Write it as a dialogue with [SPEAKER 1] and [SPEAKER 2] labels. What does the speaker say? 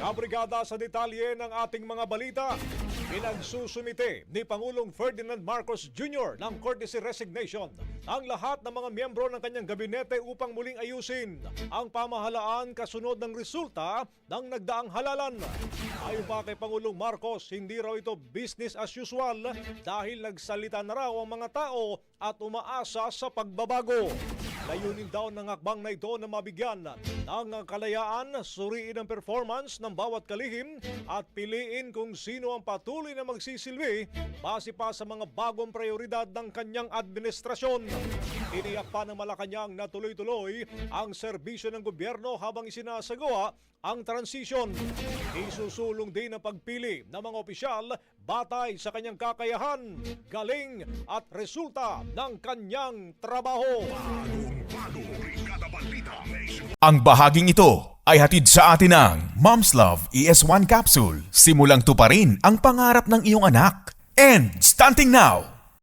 [SPEAKER 1] Kabrigada sa detalye ng ating mga balita. Pinagsusumite ni Pangulong Ferdinand Marcos Jr. ng courtesy resignation ang lahat ng mga miyembro ng kanyang gabinete upang muling ayusin ang pamahalaan kasunod ng resulta ng nagdaang halalan. Ayon pa kay Pangulong Marcos, hindi raw ito business as usual dahil nagsalita na raw ang mga tao at umaasa sa pagbabago. Layunin daw ng hakbang na ito na mabigyan ng kalayaan, suriin ang performance ng bawat kalihim at piliin kung sino ang patuloy na magsisilbi base pa sa mga bagong prioridad ng kanyang administrasyon. Iniyak pa ng Malacanang na tuloy-tuloy ang serbisyo ng gobyerno habang isinasagawa ang transisyon. Isusulong din ang pagpili ng mga opisyal batay sa kanyang kakayahan, galing at resulta ng kanyang trabaho.
[SPEAKER 2] Ang bahaging ito ay hatid sa atin ng Mom's Love ES1 Capsule. Simulang tuparin ang pangarap ng iyong anak. And starting now!